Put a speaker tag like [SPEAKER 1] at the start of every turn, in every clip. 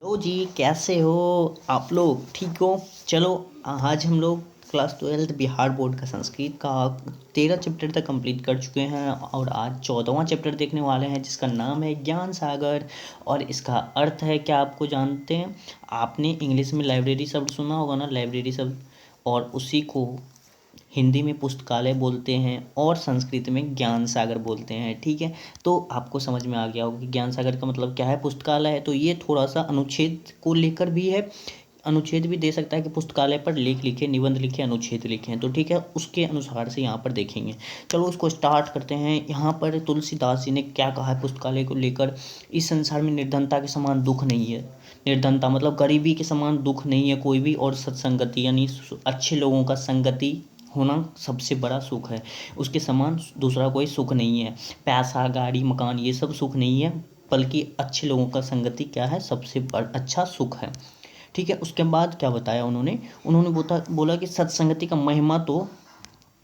[SPEAKER 1] Hello जी, कैसे हो आप लोग? ठीक हो? चलो, आज हम लोग क्लास 12 बिहार बोर्ड का संस्कृत का 13 चैप्टर तक कंप्लीट कर चुके हैं और आज 14वां चैप्टर देखने वाले हैं जिसका नाम है ज्ञान सागर। और इसका अर्थ है क्या आपको जानते हैं? आपने इंग्लिश में लाइब्रेरी शब्द सुना होगा ना, लाइब्रेरी शब्द, और उसी को हिंदी में पुस्तकालय बोलते हैं और संस्कृत में ज्ञान सागर बोलते हैं। ठीक है, तो आपको समझ में आ गया होगा कि ज्ञान सागर का मतलब क्या है, पुस्तकालय है। तो ये थोड़ा सा अनुच्छेद को लेकर भी है, अनुच्छेद भी दे सकता है कि पुस्तकालय पर लेख लिखे, निबंध लिखे, अनुच्छेद लिखे हैं। तो ठीक है, उसके अनुसार से यहाँ पर देखेंगे। चलो उसको स्टार्ट करते हैं। यहाँ पर तुलसीदास जी ने क्या कहा है पुस्तकालय को लेकर? इस संसार में निर्धनता के समान दुख नहीं है। निर्धनता मतलब गरीबी के समान दुख नहीं है कोई भी, और सत्संगति यानी अच्छे लोगों का संगति होना सबसे बड़ा सुख है। उसके समान दूसरा कोई सुख नहीं है। पैसा, गाड़ी, मकान, ये सब सुख नहीं है, बल्कि अच्छे लोगों का संगति क्या है, सबसे अच्छा सुख है। ठीक है, उसके बाद क्या बताया उन्होंने? उन्होंने बोला कि सत्संगति का महिमा तो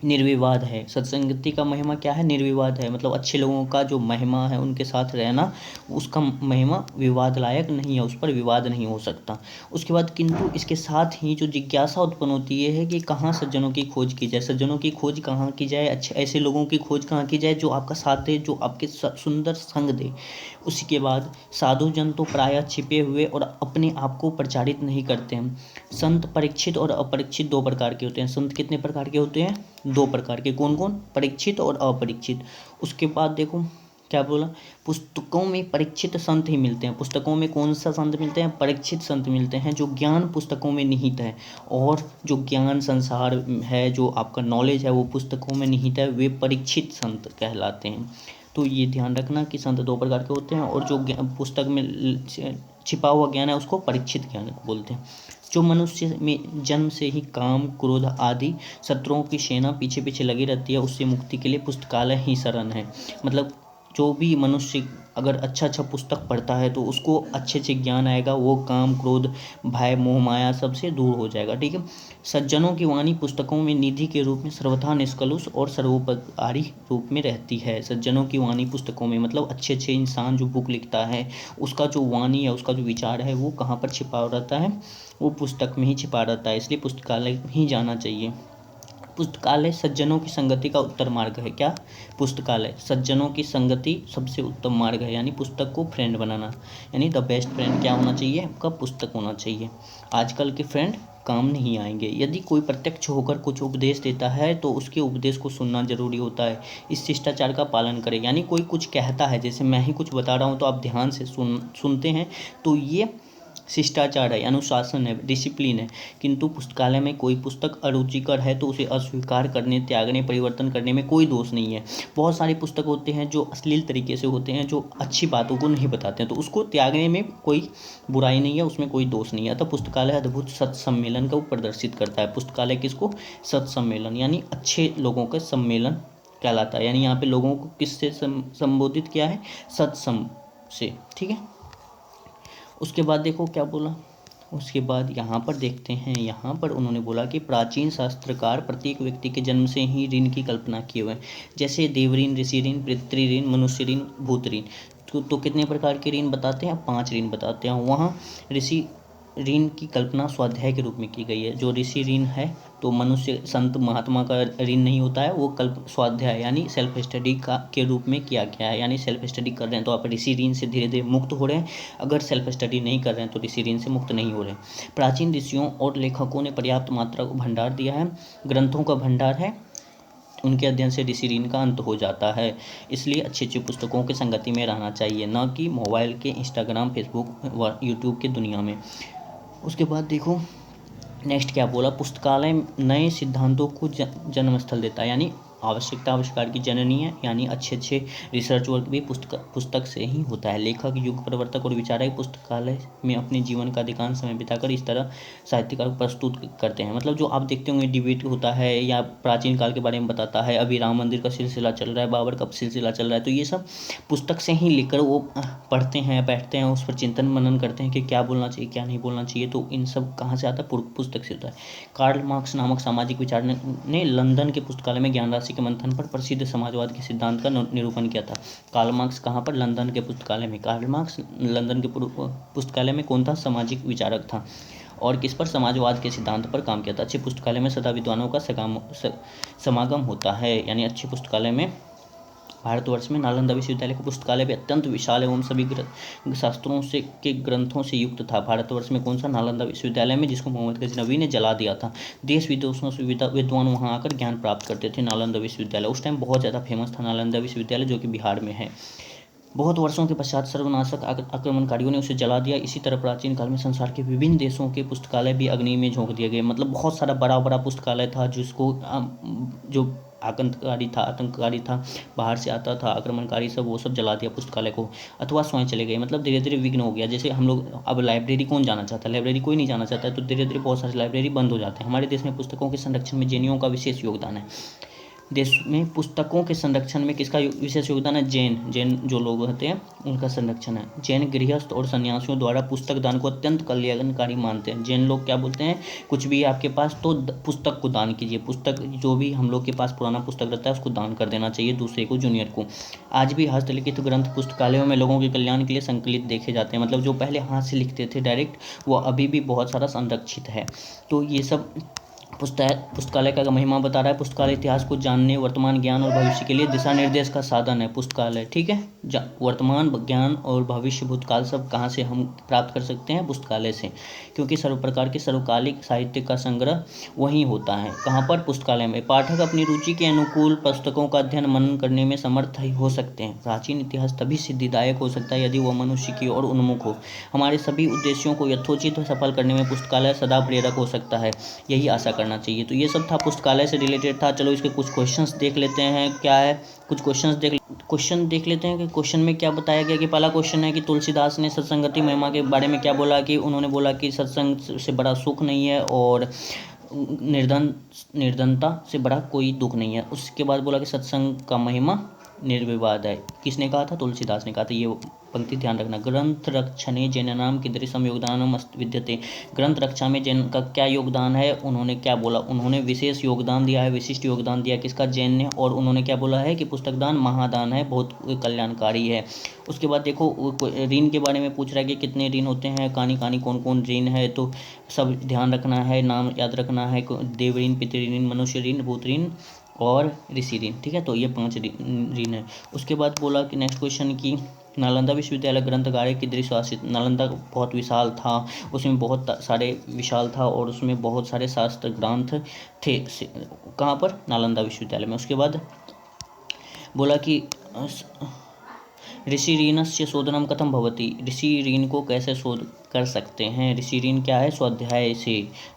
[SPEAKER 1] निर्विवाद है। सत्संगति का महिमा क्या है? निर्विवाद है। मतलब अच्छे लोगों का जो महिमा है, उनके साथ रहना, उसका महिमा विवाद लायक नहीं है, उस पर विवाद नहीं हो सकता। उसके बाद किंतु इसके साथ ही जो जिज्ञासा उत्पन्न होती है कि कहाँ सज्जनों की खोज की जाए। सज्जनों की खोज कहाँ की जाए? अच्छे ऐसे लोगों की खोज कहाँ की जाए जो आपका साथ दे, जो आपके सुंदर संग दे। उसी के बाद साधु जन तो प्रायः छिपे हुए और अपने आप को प्रचारित नहीं करते हैं। संत परीक्षित और अपरीक्षित दो प्रकार के होते हैं। संत कितने प्रकार के होते हैं? दो प्रकार के। कौन कौन? परीक्षित और अपरीक्षित। उसके बाद देखो क्या बोला, पुस्तकों में परीक्षित संत ही मिलते हैं। पुस्तकों में कौन सा संत मिलते हैं? परीक्षित संत मिलते हैं, जो ज्ञान पुस्तकों में निहित है। और जो ज्ञान संसार है, जो आपका नॉलेज है, वो पुस्तकों में निहित है, वे परीक्षित संत कहलाते हैं। तो ये ध्यान रखना कि संत दो प्रकार के होते हैं, और जो पुस्तक में छिपा हुआ ज्ञान है उसको परीक्षित ज्ञान बोलते हैं। जो मनुष्य में जन्म से ही काम, क्रोध आदि शत्रुओं की सेना पीछे पीछे लगी रहती है, उससे मुक्ति के लिए पुस्तकालय ही शरण है। मतलब जो भी मनुष्य अगर अच्छा अच्छा पुस्तक पढ़ता है तो उसको अच्छे अच्छे ज्ञान आएगा, वो काम, क्रोध, भय, मोह माया सबसे दूर हो जाएगा। ठीक है, सज्जनों की वाणी पुस्तकों में निधि के रूप में सर्वथा निष्कलुष और सर्वोपकारी रूप में रहती है। सज्जनों की वाणी पुस्तकों में मतलब अच्छे अच्छे इंसान जो बुक लिखता है, उसका जो वाणी है, उसका जो विचार है, वो कहाँ पर छिपा रहता है? वो पुस्तक में ही छिपा रहता है। इसलिए पुस्तकालय ही जाना चाहिए। पुस्तकालय सज्जनों की संगति का उत्तर मार्ग है। क्या? पुस्तकालय सज्जनों की संगति सबसे उत्तम मार्ग है, यानी पुस्तक को फ्रेंड बनाना। यानी द बेस्ट फ्रेंड क्या होना चाहिए? आपका पुस्तक होना चाहिए। आजकल के फ्रेंड काम नहीं आएंगे। यदि कोई प्रत्यक्ष होकर कुछ उपदेश देता है तो उसके उपदेश को सुनना जरूरी होता है। इस शिष्टाचार का पालन करें। यानी कोई कुछ कहता है, जैसे मैं ही कुछ बता रहा हूँ तो आप ध्यान से सुनते हैं, तो ये शिष्टाचार है, अनुशासन है, डिसिप्लिन है। किंतु पुस्तकालय में कोई पुस्तक अरुचिकर है तो उसे अस्वीकार करने, त्यागने, परिवर्तन करने में कोई दोष नहीं है। बहुत सारे पुस्तक होते हैं जो अश्लील तरीके से होते हैं, जो अच्छी बातों को नहीं बताते हैं, तो उसको त्यागने में कोई बुराई नहीं है, उसमें कोई दोष नहीं है। तो पुस्तकालय अद्भुत सत्सम्मेलन का प्रदर्शित करता है। पुस्तकालय किसको? सत्सम्मेलन, यानी अच्छे लोगों का सम्मेलन कहलाता है। यानी यहाँ पे लोगों को किससे संबोधित किया है? सत्सम से। ठीक है, उसके बाद देखो क्या बोला। उसके बाद यहाँ पर देखते हैं, यहाँ पर उन्होंने बोला कि प्राचीन शास्त्रकार प्रत्येक व्यक्ति के जन्म से ही ऋण की कल्पना किए हुए हैं। जैसे देव ऋण, ऋषि ऋण, पितृ ऋण, मनुष्य ऋण, भूत ऋण। तो कितने प्रकार के ऋण बताते हैं? 5 ऋण बताते हैं। वहाँ ऋषि ऋण की कल्पना स्वाध्याय के रूप में की गई है। जो ऋषि ऋण है, तो मनुष्य संत महात्मा का ऋण नहीं होता है, वो कल्प स्वाध्याय यानी सेल्फ स्टडी का के रूप में किया गया है। यानी सेल्फ स्टडी कर रहे हैं तो आप ऋषि ऋण से धीरे धीरे मुक्त हो रहे हैं। अगर सेल्फ स्टडी नहीं कर रहे हैं तो ऋषि ऋण से मुक्त नहीं हो रहे हैं। प्राचीन ऋषियों और लेखकों ने पर्याप्त मात्रा को भंडार दिया है, ग्रंथों का भंडार है, उनके अध्ययन से ऋषि ऋण का अंत हो जाता है। इसलिए अच्छी अच्छी पुस्तकों की संगति में रहना चाहिए, न कि मोबाइल के, इंस्टाग्राम, फेसबुक व यूट्यूब के दुनिया में। उसके बाद देखो नेक्स्ट क्या बोला, पुस्तकालय नए सिद्धांतों को जन्मस्थल देता है। यानी आवश्यकता आविष्कार की जननी है। यानी अच्छे अच्छे रिसर्च वर्क भी पुस्तक से ही होता है। लेखक, युग प्रवर्तक और विचारक पुस्तकालय में अपने जीवन का अधिकांश समय बिताकर इस तरह साहित्यकार को प्रस्तुत करते हैं। मतलब जो आप देखते होंगे डिबेट होता है या प्राचीन काल के बारे में बताता है, अभी राम मंदिर का सिलसिला चल रहा है, बाबर का सिलसिला चल रहा है, तो ये सब पुस्तक से ही लेकर वो पढ़ते हैं, बैठते हैं, उस पर चिंतन मनन करते हैं कि क्या बोलना चाहिए, क्या नहीं बोलना चाहिए। तो इन सब कहाँ से आता है? पुस्तक से होता है। कार्ल मार्क्स नामक सामाजिक विचारक ने लंदन के पुस्तकालय में ज्ञान राशि महर्षि के मंथन पर प्रसिद्ध समाजवाद के सिद्धांत का निरूपण किया था। कार्ल मार्क्स कहाँ पर? लंदन के पुस्तकालय में। कार्ल मार्क्स लंदन के पुस्तकालय में कौन था? सामाजिक विचारक था। और किस पर? समाजवाद के सिद्धांत पर काम किया था। अच्छी पुस्तकालय में सदा विद्वानों का समागम होता है, यानी अच्छी पुस्तकालय में। भारतवर्ष में नालंदा विश्वविद्यालय का पुस्तकालय भी अत्यंत विशाल एवं सभी शास्त्रों से के ग्रंथों से युक्त था। भारतवर्ष में कौन सा? नालंदा विश्वविद्यालय में, जिसको मोहम्मद गजनवी ने जला दिया था। देश विदेशों से विद्वान वहाँ आकर ज्ञान प्राप्त करते थे। नालंदा विश्वविद्यालय उस टाइम बहुत ज़्यादा फेमस था, नालंदा विश्वविद्यालय, जो कि बिहार में है। बहुत वर्षों के पश्चात सर्वनाशक आक्रमणकारियों ने उसे जला दिया। इसी तरह प्राचीन काल में संसार के विभिन्न देशों के पुस्तकालय भी अग्नि में झोंक दिए गए। मतलब बहुत सारा बड़ा बड़ा पुस्तकालय था, जिसको जो आतंककारी था, बाहर से आता था आक्रमणकारी सब, वो सब जला दिया पुस्तकालय को, अथवा स्वयं चले गए। मतलब धीरे धीरे विघ्न हो गया। जैसे हम लोग अब लाइब्रेरी कौन जाना चाहता है? लाइब्रेरी कोई नहीं जाना चाहता है, तो धीरे धीरे बहुत सारी लाइब्रेरी बंद हो जाते हैं। हमारे देश में पुस्तकों के संरक्षण में जैनियों का विशेष योगदान है। देश में पुस्तकों के संरक्षण में किसका विशेष योगदान है? जैन जो लोग होते हैं उनका संरक्षण है। जैन गृहस्थ और सन्यासियों द्वारा पुस्तक दान को अत्यंत कल्याणकारी मानते हैं। जैन लोग क्या बोलते हैं? कुछ भी आपके पास तो पुस्तक को दान कीजिए। पुस्तक जो भी हम लोग के पास पुराना पुस्तक रहता है उसको दान कर देना चाहिए दूसरे को, जूनियर को। आज भी हस्तलिखित ग्रंथ पुस्तकालयों में लोगों के कल्याण के लिए संकलित देखे जाते हैं। मतलब जो पहले हाथ से लिखते थे डायरेक्ट, वो अभी भी बहुत सारा संरक्षित है। तो ये सब पुस्तकालय का महिमा बता रहा है। पुस्तकालय इतिहास को जानने, वर्तमान ज्ञान और भविष्य के लिए दिशा निर्देश का साधन है पुस्तकालय। ठीक है, वर्तमान ज्ञान और भविष्य भूतकाल सब कहाँ से हम प्राप्त कर सकते हैं? पुस्तकालय से, क्योंकि सर्व प्रकार के सर्वकालिक साहित्य का संग्रह वहीं होता है। कहाँ पर? पुस्तकालय में। पाठक अपनी रुचि के अनुकूल पुस्तकों का अध्ययन मनन करने में समर्थ हो सकते हैं। प्राचीन इतिहास तभी सिद्धिदायक हो सकता है यदि वह मनुष्य की ओर उन्मुख हो। हमारे सभी उद्देश्यों को यथोचित सफल करने में पुस्तकालय सदा प्रेरक हो सकता है, यही आशा करना चाहिए। तो ये सब था, पुस्तकालय से रिलेटेड था। चलो इसके कुछ क्वेश्चंस देख लेते हैं। क्या है? कुछ क्वेश्चन देख लेते हैं कि क्वेश्चन में क्या बताया गया। कि पहला क्वेश्चन है कि तुलसीदास ने सत्संगति महिमा के बारे में क्या बोला? कि उन्होंने बोला कि सत्संग से बड़ा सुख नहीं है और निर्धनता से बड़ा कोई दुख नहीं है। उसके बाद बोला कि सत्संग का महिमा निर्विवाद है। किसने कहा था? तुलसीदास ने कहा था। ये पंक्ति ध्यान रखना। ग्रंथ रक्षणे जैनानाम कीदृशम योगदानम विद्यते। ग्रंथ रक्षा में जैन का क्या योगदान है? उन्होंने क्या बोला? उन्होंने विशेष योगदान दिया है, विशिष्ट योगदान दिया। किसका? जैन ने। और उन्होंने क्या बोला है? कि पुस्तक दान महादान है, बहुत कल्याणकारी है। उसके बाद देखो ऋण के बारे में पूछ रहा है कि कितने ऋण होते हैं, कानी कौन कौन ऋण है, तो सब ध्यान रखना है, नाम याद रखना है। देव ऋण, पितृ ऋण, मनुष्य ऋण, भूत ऋण और ऋषि ऋण। ठीक है, तो ये 5 ऋण है। उसके बाद बोला कि नेक्स्ट क्वेश्चन की नालंदा विश्वविद्यालय ग्रंथगार की दृश्य शासित। नालंदा बहुत विशाल था, उसमें बहुत सारे विशाल था और उसमें बहुत सारे शास्त्र ग्रंथ थे। कहाँ पर? नालंदा विश्वविद्यालय में। उसके बाद बोला कि ऋषि ऋणस्य शोधनम कथम भवति। ऋषि ऋण को कैसे शोध कर सकते हैं? ऋषि ऋण क्या है? स्वाध्याय से।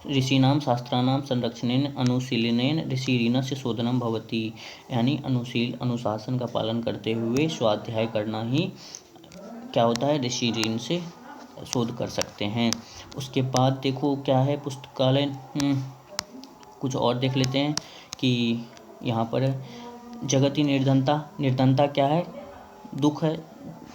[SPEAKER 1] ऋषीणाम शास्त्राणाम संरक्षणेन अनुशीलनेन ऋषि ऋणस्य शोधनम भवति, यानी अनुशासन का पालन करते हुए स्वाध्याय करना ही क्या होता है? ऋषि ऋण से शोध कर सकते हैं। उसके बाद देखो क्या है पुस्तकालय, कुछ और देख लेते हैं कि यहाँ पर जगती निर्धनता क्या है? दुख है,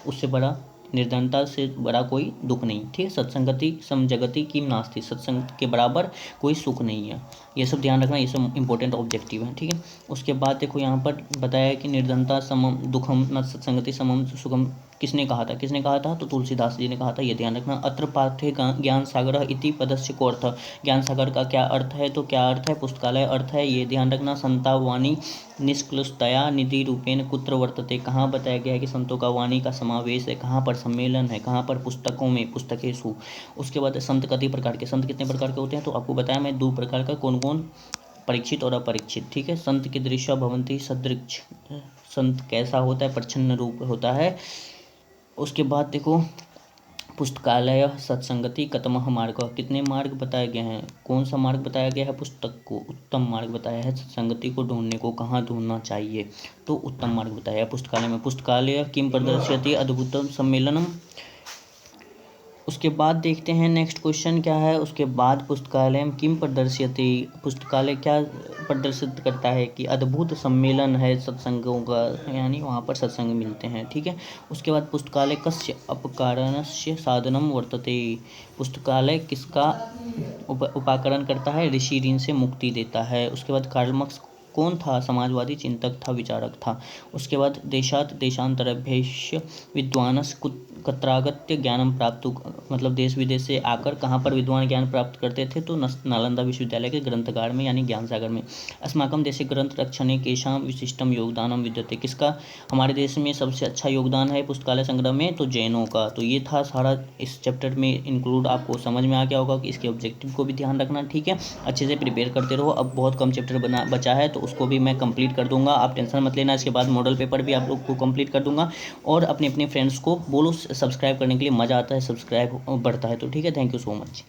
[SPEAKER 1] उससे बड़ा निर्धनता से बड़ा कोई दुख नहीं। ठीक है, सत्संगति समजगति की नास्ति। सत्संग के बराबर कोई सुख नहीं है। ये सब ध्यान रखना, ये सब इंपॉर्टेंट ऑब्जेक्टिव है। ठीक है, उसके बाद देखो यहाँ पर बताया कि निर्धनता समम दुखम न सत्संगति समम सुखम। किसने कहा था? तो तुलसीदास जी ने कहा था। ये ध्यान रखना। अत्र पाठ्य ज्ञान सागर इति पदस्य को अर्थ। ज्ञान सागर का क्या अर्थ है? तो क्या अर्थ है? पुस्तकालय अर्थ है। ये ध्यान रखना। संता वाणी निष्कलुषतया निधि रूपेण कुत्र वर्तते। कहाँ बताया गया है कि संतों का वाणी का समावेश है? कहाँ पर? सम्मेलन है। कहाँ पर? पुस्तकों में, पुस्तकेषु। उसके बाद संत कति प्रकार के। संत कितने प्रकार के होते हैं? तो आपको बताया मैं 2 प्रकार का। कौन कौन? परीक्षित और अपरीक्षित। ठीक है, संत की दृश्य भवंती सदृक्ष। संत कैसा होता है? प्रच्छन्न रूप होता है। उसके बाद देखो पुस्तकालय सत्संगति कतमः मार्ग। कितने मार्ग बताए गए हैं? कौन सा मार्ग बताया गया है? पुस्तक को उत्तम मार्ग बताया है। सत्संगति को ढूंढने को कहाँ ढूंढना चाहिए? तो उत्तम मार्ग बताया पुस्तकालय में। पुस्तकालय किम प्रदर्शयति अद्भुतम सम्मेलनम। उसके बाद देखते हैं नेक्स्ट क्वेश्चन क्या है। उसके बाद पुस्तकालय किम प्रदर्शयति। पुस्तकालय क्या प्रदर्शित करता है? कि अद्भुत सम्मेलन है सत्संगों का, यानी वहाँ पर सत्संग मिलते हैं। ठीक है, उसके बाद पुस्तकालय कस्य अपकारणस्य साधनम वर्तते। पुस्तकालय किसका उपाकरण करता है? ऋषि ऋण से मुक्ति देता है। उसके बाद कार्ल मार्क्स कौन था? समाजवादी चिंतक था, विचारक था। उसके बाद देशात देशांतरभ्यश्य विद्वानस कुत्रागत्य ज्ञानम प्राप्त, मतलब देश विदेश से आकर कहाँ पर विद्वान ज्ञान प्राप्त करते थे? तो नालंदा विश्वविद्यालय के ग्रंथगार में यानी ज्ञान सागर में। अस्माकं देशे ग्रंथ रक्षणे केषां विशिष्टम योगदानम विद्यते, किसका हमारे देश में सबसे अच्छा योगदान है पुस्तकालय संग्रह में? तो जैनों का। तो ये था सारा इस चैप्टर में इंक्लूड। आपको समझ में आ गया होगा कि इसके ऑब्जेक्टिव को भी ध्यान रखना, ठीक है। अच्छे से प्रिपेयर करते रहो। अब बहुत कम चैप्टर बचा है तो उसको भी मैं कंप्लीट कर दूंगा, आप टेंशन मत लेना। इसके बाद मॉडल पेपर भी आप लोग को कंप्लीट कर दूंगा। और अपने अपने फ्रेंड्स को बोलो सब्सक्राइब करने के लिए, मज़ा आता है, सब्सक्राइब बढ़ता है तो, ठीक है। Thank you so much.